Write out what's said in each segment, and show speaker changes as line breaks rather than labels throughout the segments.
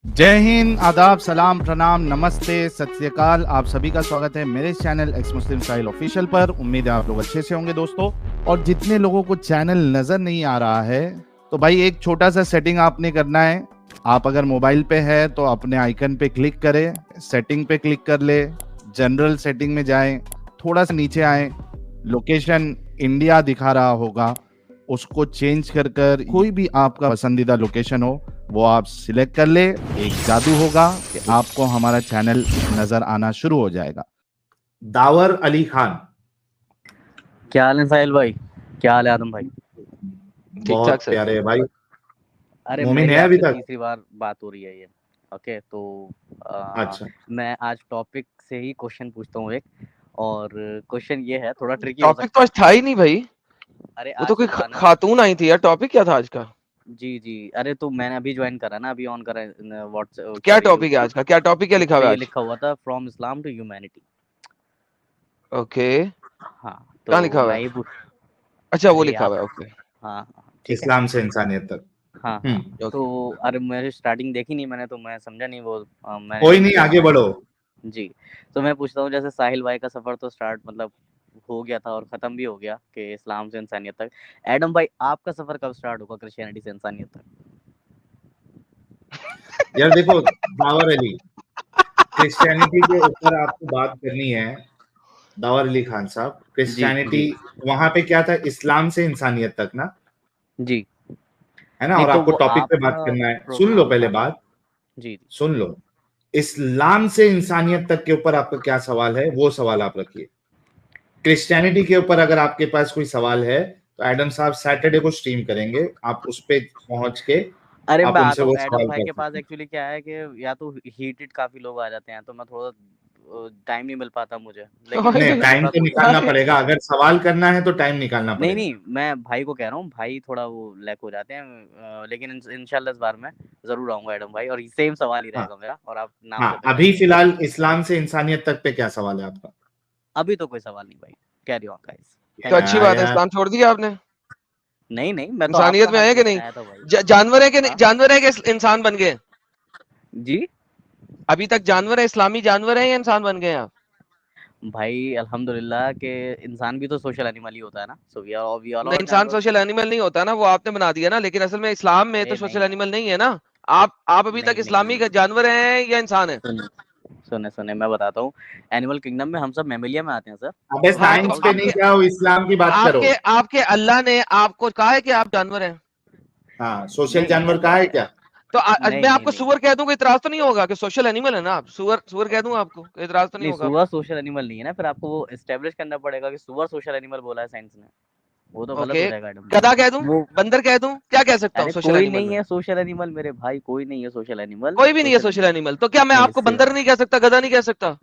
जय हिंद, आदाब, सलाम, प्रणाम, नमस्ते, सत श्री अकाल। आप सभी का स्वागत है मेरे चैनल एक्स मुस्लिम साहिल ऑफिशियल पर। उम्मीद है आप लोग अच्छे से होंगे दोस्तों। और जितने लोगों को चैनल नजर नहीं आ रहा है तो भाई एक छोटा सा सेटिंग आपने करना है। आप अगर मोबाइल पे है तो अपने आइकन पे क्लिक करें, सेटिंग पे क्लिक कर ले, जनरल सेटिंग में जाएं, थोड़ा सा नीचे आए, लोकेशन इंडिया दिखा रहा होगा, उसको चेंज कर कर कोई भी आपका पसंदीदा लोकेशन हो वो आप सिलेक्ट कर ले। एक जादू होगा कि आपको हमारा चैनल नजर आना शुरू हो जाएगा।
दावर अली खान,
क्या हाल है साहिल भाई? क्या हाल है आदम भाई?
बहुत प्यारे भाई।
अरे
मोमिन
मेरी
है अभी
आपसे
तक?
तीसरी बार बात हो रही है ये। ओके तो
अच्छा,
मैं आज टॉपिक से ही क्वेश्चन पूछता हूँ एक, और क्वेश्चन ये है, थोड़ा ट्रिकी हो
टॉपिक
सकता
तो आज था ही नहीं भाई।
अरे
वो
आज
तो कोई
था ना।
खातून आई थी यार। टॉपिक क्या था आज का?
जी अरे तो मैंने अभी ज्वाइन करा ना, अभी ऑन करा व्हाट्सएप।
क्या टॉपिक है आज का? क्या टॉपिक क्या लिखा हुआ है
ये
आज?
लिखा हुआ था from Islam to humanity.
Okay,
हाँ
क्या
तो
लिखा हुआ
मैं
है?
ये
अच्छा वो
अरे
लिखा
आप
हुआ है, ओके।
हाँ ठीक है।
इस्लाम से इंसानियत तक।
हाँ तो अरे मेरी स्टार्टिंग देखी नहीं मैंने, तो मैं समझा नहीं वो मैंने
कोई नहीं, आगे बढ़ो।
जी। तो मैं पूछता हूँ, जैसे साहिल भाई का सफर तो स्टार्ट मतलब हो गया था और खत्म भी हो गया कि इस्लाम से इंसानियत तक। एडम भाई आपका सफर कब स्टार्ट होगा क्रिश्चियनिटी से इंसानियत तक?
यार देखो दावर अली, क्रिश्चियनिटी के ऊपर आपको बात करनी है। दावर अली खान साहब, क्रिश्चियनिटी वहां पे क्या था? इस्लाम से इंसानियत तक ना,
जी
है ना?
नहीं
और
तो
आपको
वो
टॉपिक पे बात
आपका
करना है। सुन लो
प्रोग्राम
पहले
था ना।
बात,
जी
सुन लो। इस्लाम से इंसानियत तक के ऊपर आपका क्या सवाल है, वो सवाल आप रखिए। क्रिश्चियनिटी के ऊपर अगर आपके पास कोई सवाल है तो एडम साहब सैटरडे को स्ट्रीम करेंगे, आप उस पे पहुंच के
अरे
आप
मैं
उनसे
आता हूँ
वो
एडम
सवाल
भाई
कर
के पास।
सकते हैं।
एक्चुअली क्या है कि या तो हीटेड काफी लोग आ जाते हैं तो मैं थोड़ा टाइम नहीं मिल पाता मुझे, लेकिन
नहीं,
मैं
टाइम
थोड़ा
तो
कोशिश
निकालना पड़ेगा। अगर सवाल करना है तो टाइम निकालना
नहीं
पड़ेगा।
मैं भाई को कह रहा हूँ, भाई थोड़ा वो लैक हो जाते हैं, लेकिन इंशाल्लाह इस बार मैं जरूर आऊंगा एडम भाई, और सेम सवाल ही
हाँ
रहेगा मेरा, और आप नाम से
हाँ,
पहचान
अभी
लेंगे।
फिलहाल इस्लाम से इंसानियत तक पे क्या सवाल है आपका?
अभी तो कोई सवाल नहीं भाई, कैरी ऑन गाइस।
तो अच्छी बात है, इस्लाम छोड़ दिया आपने?
नहीं मैं तो
इंसानियत
आपका
में
हाल
है कि
पूछने
नहीं?
आया था भाई।
जानवर है कि नहीं?
हाँ?
जानवर है कि इंसान बन गए?
जी
अभी तक जानवर है, इस्लामी जानवर है या इंसान बन गए आप?
भाई अल्हम्दुलिल्लाह के इंसान भी तो सोशल एनिमल ही होता है ना, सो वी आर
नहीं,
ऑल
इंसान
जानवर।
सोशल एनिमल नहीं होता ना, वो आपने बना दिया ना। लेकिन असल में इस्लाम में तो
अरे
सोशल
नहीं
एनिमल नहीं है ना। आप अभी तक इस्लामी
नहीं
जानवर हैं या इंसान है?
सुने मैं बताता हूँ। एनिमल किंगडम में हम सब मैमेलिया में आते हैं सर।
अबे
हाँ तो
साइंस पे नहीं
आपके
जाओ, इस्लाम की बात करो।
आपके आपके अल्लाह ने आपको कहा है कि आप जानवर हैं?
हाँ, सोशल
नहीं
जानवर कहा है क्या?
तो मैं आपको
नहीं
सुअर कह दूं, कोई इतराज तो नहीं होगा कि सोशल एनिमल है ना आप? सुअर कह दूं आपको, कोई इतराज तो नहीं
नहीं
होगा
सुअर
आपको?
सोशल एनिमल नहीं है ना, फिर आपको वो एस्टेब्लिश करना पड़ेगा कि सुअर सोशल एनिमल बोला है साइंस ने, वो तो गलत
ओके,
हो जाएगा मैडम।
गधा कह दूं,
वो
बंदर कह दूं, क्या कह सकता हूँ
अरे
सोशल
कोई
एनिमल
नहीं
में?
है सोशल एनिमल मेरे भाई, कोई नहीं है सोशल एनिमल।
कोई भी नहीं है सोशल एनिमल, तो क्या मैं
नहीं
आपको बंदर नहीं कह सकता, गधा नहीं कह सकता?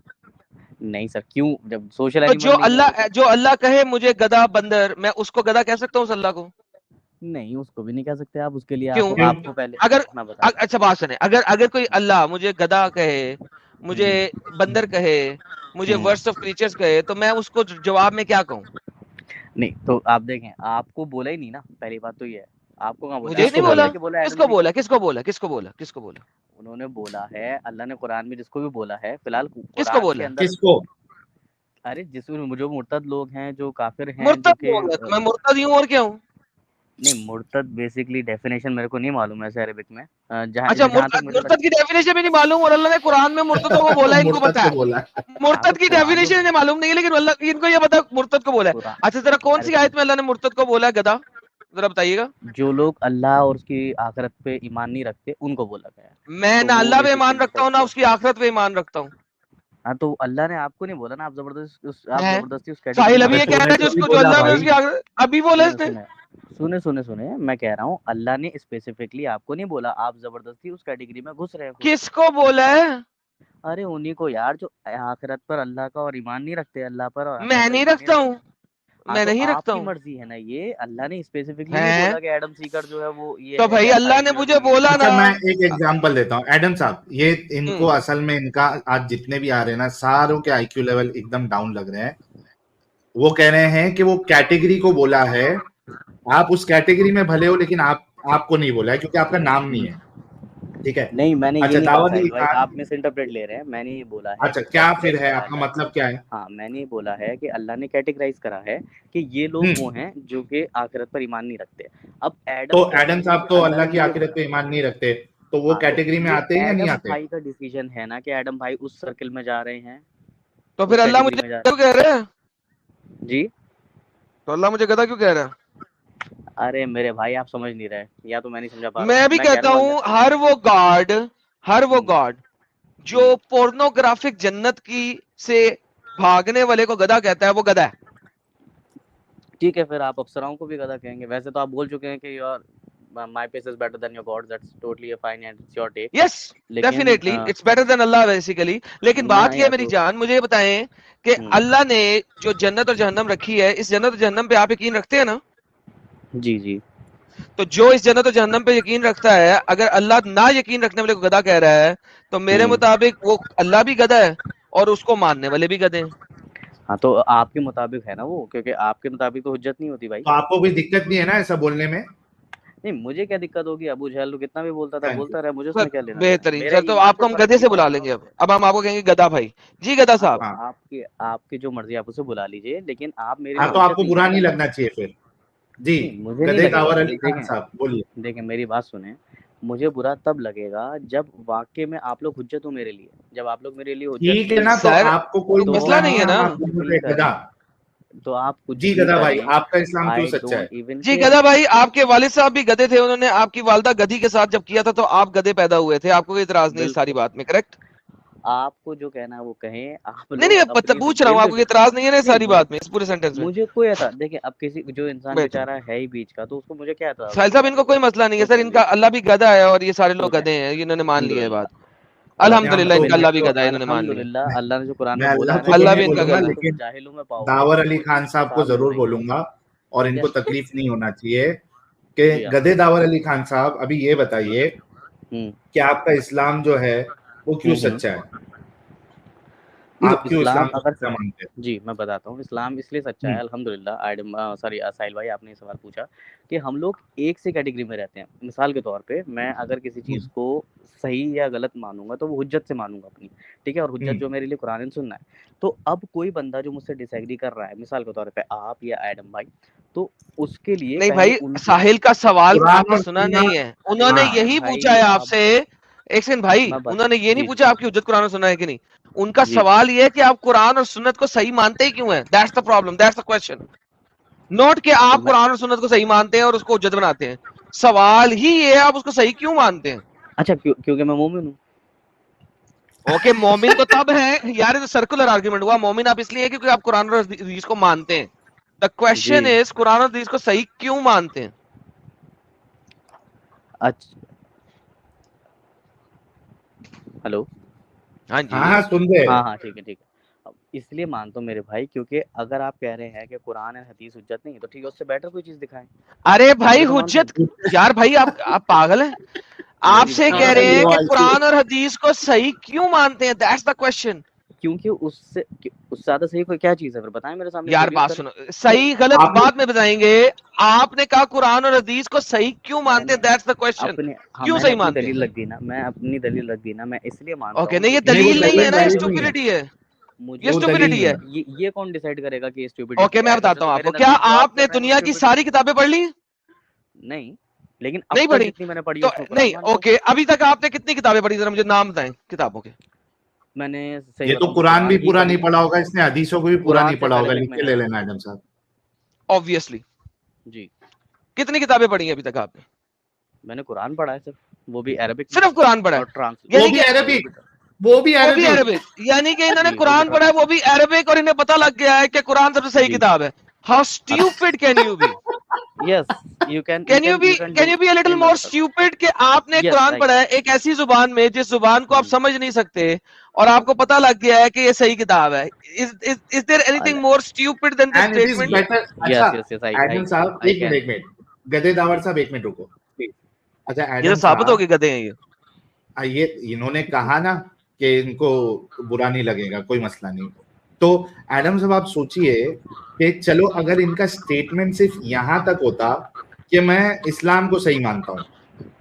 नहीं सर, क्यों? जब सोशल
तो
एनिमल नहीं है वो तो।
जो अल्लाह कहे मुझे गधा बंदर, मैं उसको गधा कह सकता हूँ उस अल्लाह को?
नहीं उसको भी नहीं कह सकते आप, उसके लिए
क्यों?
आपको पहले
अगर
मैं बताता हूँ।
अच्छा बात सुने, अगर कोई अल्लाह मुझे गधा कहे, मुझे बंदर कहे, मुझे वर्ड्स ऑफ क्रीचर्स कहे, तो मैं उसको जवाब में क्या कहूँ?
नहीं तो आप देखें, आपको बोला ही नहीं ना, पहली बात तो ये है। आपको कहाँ बोला?
मुझे
आपको
नहीं
बोला
बोला।
है कि बोला एडम
किसको
सीकर
बोला?
को?
किसको बोला? किसको बोला? किसको बोला?
उन्होंने बोला है, अल्लाह ने कुरान में जिसको भी बोला है, फिलहाल
किसको
कुरान के
बोला?
अंदर।
किसको?
अरे जिसमें जो मुर्तद लोग हैं, जो काफिर हैं, जो
मुर्तद
कि
बोला तो मैं मुर्तद ही हूँ, और क्या हूँ?
नहीं मुर्तद बेसिकली डेफिनेशन मेरे को नहीं मालूम है अरेबिक में, जहाँ
अच्छा,
जहाँ तक मुझे
मुर्तद की डेफिनेशन भी नहीं मालूम, और अल्लाह ने कुरान में मुर्तदों को बोला है, इनको
मुर्तद
पता
को
है।
बोला।
मुर्तद की
कुरान में
डेफिनेशन मालूम नहीं है, लेकिन अल्लाह इनको ये पता है मुर्तद को बोला है।
कुरान
अच्छा जरा कौन
अरे
सी आयत में अल्लाह ने मुर्तद को बोला है गधा? जरा बताइएगा।
जो लोग अल्लाह और उसकी आखिरत पे ईमान नहीं रखते उनको बोला गया है।
मैं
तो
ना
वो
अल्लाह पे ईमान
बेसिकली
रखता हूँ, ना उसकी आखिरत पे ईमान रखता हूँ।
हाँ तो अल्लाह ने आपको नहीं बोला ना, आप
है
जबरदस्ती उस कैटेगरी
साहिल
में
अभी
अबे
ये
रख
कह
रहे
रहा
तूने
है
तो नहीं
जिसको जो
बोला
अल्लाह में
भाई।
उसकी आखिरत, अभी बोला
हो।
इसने।
सुने मैं कह रहा हूँ, अल्लाह ने स्पेसिफिकली आपको नहीं बोला, आप जबरदस्ती उस कैटेगरी में घुस रहे हो।
किसको बोला है?
अरे उन्हीं को यार, जो आखिरत पर अल्लाह का और ईमान नहीं रखते, अल्लाह पर और आखिरत
मैं
पर
नहीं
ईमान नहीं
रखता हूँ,
रखते। हाँ
मैं
तो
नहीं रखता
आपकी
हूँ।
मर्जी है ना, ये अल्लाह ने स्पेसिफिकली नहीं
है
बोला कि एडम सीकर जो है वो ये
तो
है,
भाई
ऐसा
अल्लाह
है
ने
जो है वो
मुझे
ये
बोला
अच्छा,
ना।
मैं एक एग्जांपल देता हूँ एडम साहब। ये इनको असल में इनका आज जितने भी आ रहे हैं ना, सारों के आईक्यू लेवल एकदम डाउन लग रहे हैं। वो कह रहे हैं कि वो कैटेगरी को बोला है, आप उस कैटेगरी में भले हो लेकिन आपको नहीं बोला है क्योंकि आपका नाम नहीं है। ٹھیک ہے.
نہیں میں نے یہ
اچھا
نہیں کہا
داؤد
ساحل
علی
بھائی,
خان,
آپ مس انٹرپریٹ لے رہے ہیں. میں نے یہ بولا ہے
اچھا کیا پھر ہے آپ کا مطلب کیا ہے؟
ہاں میں نے یہ بولا ہے کہ اللہ نے کیٹیگرائز کرا ہے کہ یہ لوگ وہ ہیں جو کہ آخرت پر ایمان نہیں رکھتے. اب
تو ایڈم صاحب تو اللہ کی آخرت پہ ایمان نہیں رکھتے, تو وہ کیٹیگری میں آتے ہیں یا نہیں آتے؟
ایڈم بھائی کا ڈیسیجن ہے نا کہ ایڈم بھائی اس سرکل میں جا رہے ہیں.
تو پھر اللہ مجھے کیوں کہہ رہے ہیں؟
جی
تو اللہ مجھے گدھا کیوں کہہ رہا ہے؟
ارے میرے بھائی آپ سمجھ نہیں رہے, یا تو میں نہیں سمجھا پا رہا.
میں بھی کہتا ہوں ہر وہ گاڈ جو پورنوگرافک جنت کی سے بھاگنے والے کو گدھا کہتا ہے, وہ گدھا ہے.
ٹھیک ہے, پھر آپ افسراؤں کو بھی گدھا کہیں گے. ویسے تو آپ بول چکے ہیں کہ your my pace is better than your God. That's totally fine and it's your take.
Yes, definitely it's better than Allah basically. لیکن بات یہ ہے میری جان, مجھے یہ بتائیں کہ اللہ نے جو جنت اور جہنم رکھی ہے, اس جنت اور جہنم پہ آپ یقین رکھتے ہیں نا؟
جی جی.
تو جو اس جنت اور جہنم پہ یقین رکھتا ہے, اگر اللہ نہ یقین رکھنے والے کو گدھا کہہ رہا ہے, تو میرے مطابق وہ اللہ بھی گدھا ہے اور اس کو ماننے والے بھی گدھے ہیں.
ہاں تو آپ کے مطابق ہے نا وہ, کیونکہ آپ کے مطابق تو حجت نہیں ہوتی بھائی.
تو آپ کو کوئی دقت نہیں ہے نا ایسا بولنے میں؟
نہیں مجھے کیا دقت ہوگی, ابو جہل کتنا بھی بولتا تھا بولتا رہا, مجھے اس میں کیا لینا.
بہترین سر, تو آپ کو ہم گدھے سے بلا لیں گے. اب ہم آپ کو کہیں گے گدھا بھائی. جی گدھا صاحب,
آپ کی جو مرضی آپ اسے بلا لیجئے, لیکن آپ میرے
ہاں تو آپ کو برا نہیں لگنا چاہیے پھر. جی گدھے داور علی خان صاحب بولیے.
دیکھیں میری بات سنیں, مجھے برا تب لگے گا جب واقعے میں آپ لوگ حجت ہو میرے لیے, جب آپ لوگ میرے لیے
ٹھیک ہے نا, تو آپ کو کوئی
مسئلہ نہیں ہے نا.
گدھا
تو آپ کچھ
جی گدھا بھائی, آپ کا اسلام کیوں سچا ہے؟
جی گدھا بھائی, آپ کے والد صاحب بھی گدھے تھے, انہوں نے آپ کی والدہ گدھی کے ساتھ جب کیا تھا تو آپ گدھے پیدا ہوئے تھے. آپ کو کوئی اعتراض نہیں ساری بات میں, کریکٹ؟
آپ کو جو کہنا ہے وہ کہیں.
نہیں پوچھ رہا ہوں, آپ کو اعتراض نہیں ہے نا ساری بات میں, اس پورے سینٹینس میں؟
مجھے کوئی اعتراض, دیکھیں اب کسی جو انسان بیچارہ ہے ہی بیچ کا, تو اس کو مجھے کیا اعتراض؟
ساحل صاحب ان کو کوئی مسئلہ نہیں ہے سر, ان کا اللہ بھی گدھا ہے اور یہ سارے لوگ گدھے ہیں, انہوں نے مان لیا ہے بات. الحمدللہ ان کا اللہ بھی گدھا ہے, انہوں نے مان لیا.
اللہ نے جو قرآن
میں
میں بولا ہے,
اللہ بھی ان کا گدھا.
لیکن داور علی خان صاحب کو ضرور بولوں گا, اور ان کو تکلیف نہیں ہونا چاہیے کہ گدھے داور علی خان صاحب ابھی یہ بتائیے کہ آپ کا اسلام جو ہے وہ کیوں سچا ہے؟ آپ کیوں اسلام سچا مانتے ہیں؟
جی میں بتاتا ہوں, اسلام اس لیے سچا ہے الحمدللہ. سوری ساحل بھائی, آپ نے سوال پوچھا کہ ہم لوگ ایک سے کیٹیگری میں رہتے ہیں. مثال کے طور پہ میں اگر کسی چیز کو صحیح یا غلط مانوں گا تو وہ حجت سے مانوں گا اپنی, ٹھیک ہے, اور حجت جو میرے لیے قرآن سننا ہے. تو اب کوئی بندہ جو مجھ سے ڈس ایگری کر رہا ہے, مثال کے طور پہ آپ یا ایڈم بھائی, تو اس کے لیے
نہیں بھائی, ساحل کا سوال آپ نے سنا نہیں ہے, انہوں نے یہی پوچھا ہے آپ سے. ایک سیکنڈ بھائی, انہوں نے یہ نہیں پوچھا آپ کی حجت قرآن سنا ہے کہ نہیں, ان کا سوال یہ ہے کہ آپ قرآن اور سنت کو صحیح مانتے ہی کیوں ہیں. That's the problem, that's the question. Note کہ آپ قرآن اور سنت کو صحیح مانتے ہیں اور اس کو حجت بناتے ہیں. سوال ہی یہ ہے آپ اس کو صحیح کیوں مانتے ہیں.
اچھا کیونکہ میں مومن ہوں.
اوکے, مومن تو تب ہے یار, یہ سرکولر آرگومنٹ ہوا. مومن آپ اس لیے کیونکہ آپ قرآن اور حدیث کو مانتے ہیں. دا کوسچن از قرآن اور حدیث کو صحیح کیوں مانتے ہیں.
اچھا ہلو,
ہاں جی
ہاں سن رہے,
ہاں ٹھیک ہے. اس لیے مانتا ہوں میرے بھائی, کیونکہ اگر آپ کہہ رہے ہیں کہ قرآن اور حدیث حجت نہیں ہے, تو ٹھیک ہے, اس سے بیٹر کوئی چیز دکھائیں.
ارے بھائی حجت, یار بھائی آپ پاگل ہیں. آپ سے کہہ رہے ہیں کہ قرآن اور حدیث کو صحیح کیوں مانتے ہیں. That's the question.
کیونکہ اس سے زیادہ صحیح کوئی کیا چیز ہے, پھر بتائیں میرے سامنے.
یار بات سنو, صحیح غلط بعد میں بتائیں گے. آپ نے کہا قرآن اور حدیث کو صحیح کیوں مانتے ہیں, دیٹس دا کوسچن. کیوں صحیح مانتے ہیں؟
دلیل رکھ دی نا, میں اپنی دلیل رکھ دی نا, میں اس لیے مانتا ہوں.
اوکے, نہیں یہ دلیل نہیں ہے نا, اسٹوپڈیٹی ہے. یہ اسٹوپڈیٹی ہے.
یہ کون ڈیسائیڈ کرے گا کہ اسٹوپڈیٹی؟
اوکے میں بتاتا ہوں آپ کو, کیا آپ نے دنیا کی ساری کتابیں پڑھ لی؟
نہیں, لیکن
نہیں پڑھی.
میں نے پڑھی
نہیں, اوکے, ابھی تک آپ نے کتنی کتابیں پڑھی, ذرا مجھے نام بتائیں کتابوں کے.
میں نے
یہ تو قرآن بھی پورا نہیں پڑھا ہوگا اس نے, حدیثوں کو بھی پورا نہیں پڑھا ہوگا, لکھ کے لے لینا ایڈم صاحب.
Obviously.
جی.
کتنی کتابیں پڑھی ہیں ابھی تک آپ نے؟
میں نے قرآن پڑھا ہے صرف, وہ بھی عربک.
صرف قرآن پڑھا ہے,
وہ بھی عربک,
یعنی کہ انہوں نے قرآن پڑھا ہے وہ بھی عربک, اور انہیں پتہ لگ گیا ہے کہ قرآن سب سے صحیح کتاب ہے. How stupid can you be?
Yes, you can.
Can you be a little more stupid کہ آپ نے قرآن پڑھا ہے ایک ایسی زبان میں جس زبان کو آپ سمجھ نہیں سکتے, اور آپ کو پتہ لگ گیا ہے کہ یہ صحیح کتاب ہے. Is there anything more stupid than this statement?
Adam صاحب ایک منٹ, گدھے داور صاحب ایک منٹ رکو. اچھا
یہ ثابت ہو گئے گدھے ہیں
یہ انہوں نے کہا نا کہ ان کو برا نہیں لگے گا, کوئی مسئلہ نہیں. تو ایڈم صاحب آپ سوچئے کہ چلو اگر ان کا سٹیٹمنٹ صرف یہاں تک ہوتا کہ میں اسلام کو صحیح مانتا ہوں,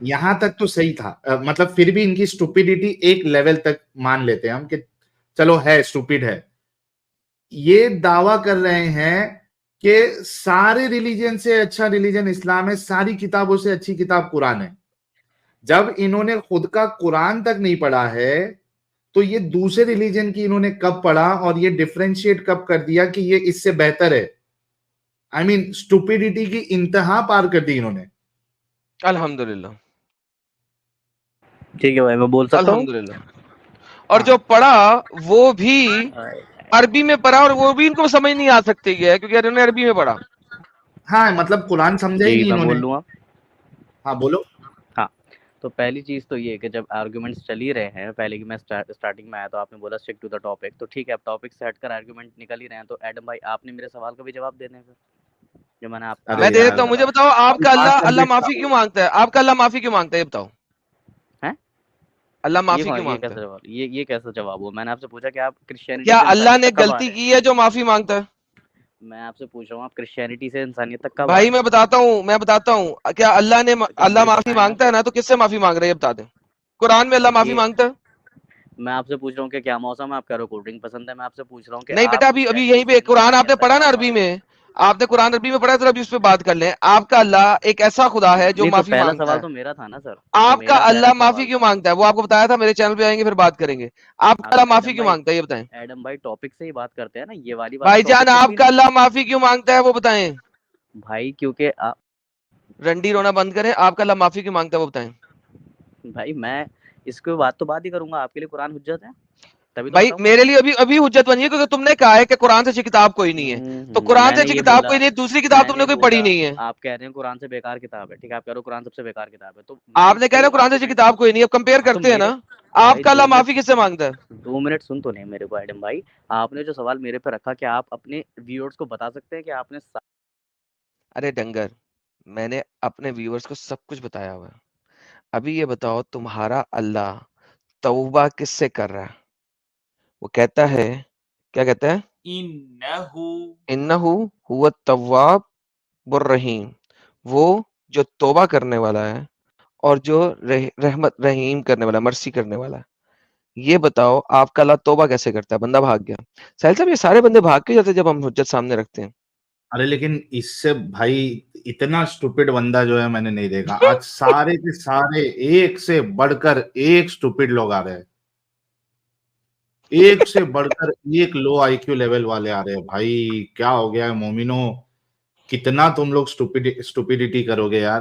यहाँ तक तो सही था, मतलब फिर भी इनकी स्टूपिडिटी एक लेवल तक मान लेते हैं हम कि चलो है, स्टूपिड है। ये दावा कर रहे हैं कि सारे रिलीजन से अच्छा रिलीजन इस्लाम है, सारी किताबों से अच्छी किताब कुरान है। जब इन्होंने खुद का कुरान तक नहीं पढ़ा है तो ये दूसरे रिलीजन की इन्होंने कब पढ़ा और ये डिफरेंशिएट कब कर दिया कि ये इससे बेहतर है। आई मीन स्टूपिडिटी की इंतहा पार कर दी इन्होंने।
अल्हम्दुलिल्लाह,
ठीक है भाई, मैं बोल सकता हूँ।
अल्हम्दुलिल्लाह। और जो पढ़ा वो भी अरबी में पढ़ा और वो भी इनको समझ नहीं आ सकती है क्योंकि इन्होंने अरबी में पढ़ा।
हाँ, मतलब कुरान समझा ही नहीं इन्होंने।
बोल लूँगा।
हाँ बोलो।
हाँ, तो पहली चीज़ तो ये है कि जब आर्गुमेंट्स चल ही रहे हैं, पहले कि मैं स्टार्टिंग में आया तो आपने बोला स्टिक टू द टॉपिक, तो ठीक है, अब टॉपिक से हटकर आर्गुमेंट निकल ही रहे हैं, तो एडम भाई आपने मेरे सवाल का भी जवाब देना है फिर, जो मैंने आप
मैं दे देता हूँ। मुझे बताओ, आपका अल्लाह माफी क्यों मांगता है? आपका अल्लाह माफी क्यों मांगता है, ये बताओ।
हैं?
अल्लाह माफी क्यों मांगता है?
ये कैसा जवाब हुआ? मैंने आपसे पूछा कि आप क्रिश्चियनिटी
क्या अल्लाह ने गलती की है जो माफी मांगता है?
मैं आपसे पूछ रहा हूँ, आप क्रिश्चियनिटी से इंसानियत तक कब
भाई मैं बताता हूँ, क्या अल्लाह माफी मांगता है ना, तो किससे माफी मांग रहे हैं बता दे। कुरान में अल्लाह माफी मांगता है?
मैं आपसे पूछ रहा हूँ कि क्या मौसम है, आप कह रहे हो कोल्ड ड्रिंक पसंद है। मैं आपसे पूछ रहा हूँ कि
नहीं बेटा, अभी यहीं पे कुरान आपने पढ़ा ना अरबी में, आपने कुरान अरबी में पढ़ा, तो अभी उस पर बात कर लें। आपका अल्लाह एक ऐसा खुदा है जो माफी मांगता है। पहला सवाल तो मेरा था ना सर, आपका अल्लाह माफी क्यों मांगता है? वो आपको बताया था, मेरे चैनल पे आएंगे फिर बात करेंगे। आपका अल्लाह माफी क्यों मांगता है ये बताएं।
एडम भाई टॉपिक से ही बात करते हैं ना, ये वाली बात।
भाईजान आपका अल्लाह माफी क्यों मांगता है वो बताएं
भाई। क्योंकि
रंडी रोना बंद करें। आपका अल्लाह माफी क्यों मांगता है वो बताएं
भाई। मैं इसके बात ही करूंगा, आपके लिए कुरान हुज्जत है तभी तो
भाई। मेरे लिए अभी हुज्जत बनी है क्योंकि तुमने कहा है कि कुरान से अच्छी किताब कोई नहीं है, तो कुरान से अच्छी किताब कोई नहीं, दूसरी किताब तुमने कोई पढ़ी नहीं है।
आप कह रहे हैं कुरान से बेकार किताब है, ठीक है, आप कह रहे हो कुरान सबसे बेकार किताब है, तो
आपने कह रहे हो कुरान से अच्छी किताब कोई नहीं है। अब कंपेयर करते हैं ना। आपका अल्लाह माफी किससे मांगता है?
2 मिनट सुन तो नहीं मेरे को एडम भाई। आपने जो सवाल मेरे पे रखा, क्या आप अपने व्यूअर्स को बता सकते हैं कि आपने
अरे डंगर, मैंने अपने व्यूअर्स को सब कुछ बताया हुआ है। अभी ये बताओ, तुम्हारा अल्लाह तौबा किससे कर रहा है? वो कहता है, क्या कहता है? इन्नहु हुवा तव्वाबुर रहीम। वो जो तौबा करने वाला है और जो रहमत रहीम करने वाला, मर्सी करने वाला है। ये बताओ आपका अल्लाह तौबा कैसे करता है? बंदा भाग गया। साहिल साहब, ये सारे बंदे भाग के जाते जब हम हुज्जत सामने रखते हैं।
अरे लेकिन इससे भाई इतना स्टूपिड बंदा जो है मैंने नहीं देखा। आज सारे के सारे एक से बढ़कर एक स्टूपिड लोग आ रहे हैं, एक से बढ़कर एक लो आईक्यू लेवल वाले आ रहे हैं। भाई क्या हो गया है मोमिनो, कितना तुम लोग स्टूपिडिटी करोगे यार।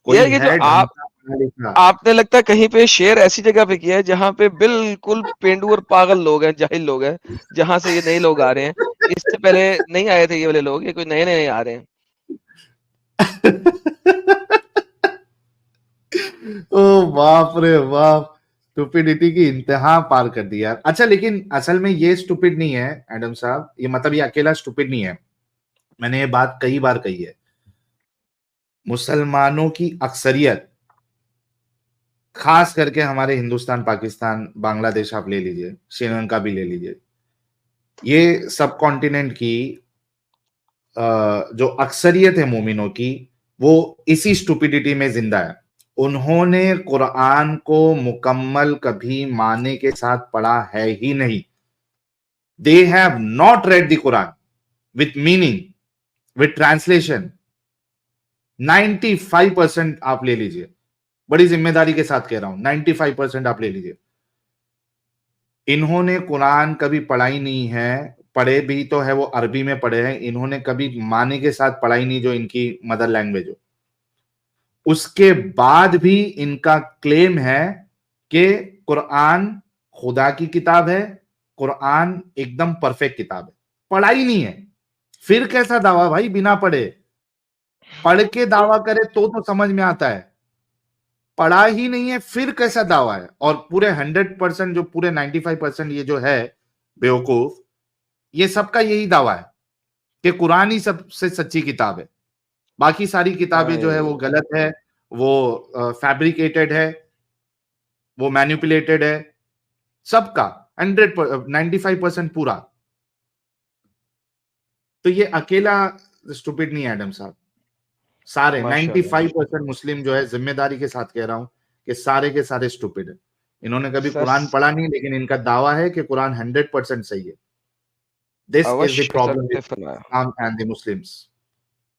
कोई
यार ये
है
जो आपने लगता है कहीं पे शेयर ऐसी जगह पे किया है जहां पे बिल्कुल पेंडू और पागल लोग हैं, जाहिल लोग हैं, जहां से ये नए लोग आ रहे हैं। इससे पहले नहीं आए थे ये वाले लोग, ये कोई नए नए आ रहे हैं।
ओ बाप रे बाप, स्टूपिडिटी की इंतहा पार कर दी यार। अच्छा लेकिन असल में ये स्टूपिड नहीं है एडम साहब, ये मतलब ये अकेला स्टूपिड नहीं है। मैंने ये बात कई बार कही है। मुसलमानों की अक्सरियत, खास करके हमारे हिंदुस्तान, पाकिस्तान, बांग्लादेश आप ले लीजिए, श्रीलंका भी ले लीजिए, ये सब कॉन्टिनेंट की जो अक्सरियत है मोमिनों की, वो इसी स्टूपिडिटी में जिंदा है। उन्होंने कुरान को मुकम्मल कभी माने के साथ पढ़ा है ही नहीं। They have not read the Quran with meaning, with translation. 95% आप ले लीजिए, बड़ी जिम्मेदारी के साथ कह रहा हूं, 95% आप ले लीजिए, इन्होंने कुरान कभी पढ़ा ही नहीं है। पढ़े भी तो है वो अरबी में पढ़े हैं, इन्होंने कभी माने के साथ पढ़ा ही नहीं जो इनकी मदर लैंग्वेज हो। उसके बाद भी इनका क्लेम है कि कुरान खुदा की किताब है, कुरान एकदम परफेक्ट किताब है। पढ़ा ही नहीं है, फिर कैसा दावा भाई बिना पढ़े? पढ़ के दावा करे तो समझ में आता है, पढ़ा ही नहीं है फिर कैसा दावा है? और पूरे 100% जो पूरे 95% ये जो है बेवकूफ, ये सबका यही दावा है कि कुरान ही सबसे सच्ची किताब है, बाकी सारी किताबें जो है वो गलत है, वो फैब्रिकेटेड है, वो मैनिपुलेटेड है। सबका 95% पूरा। तो ये अकेला स्टूपिड नहीं है एडम साहब, سارے 95% مسلم جو ہے ذمہ داری کے ساتھ کہہ رہا ہوں کہ سارے کے سارے اسٹوپڈ ہیں. انہوں نے کبھی قرآن پڑھا نہیں, لیکن ان کا دعویٰ ہے کہ قرآن 100% صحیح ہے. This is the problem with Islam and the Muslims.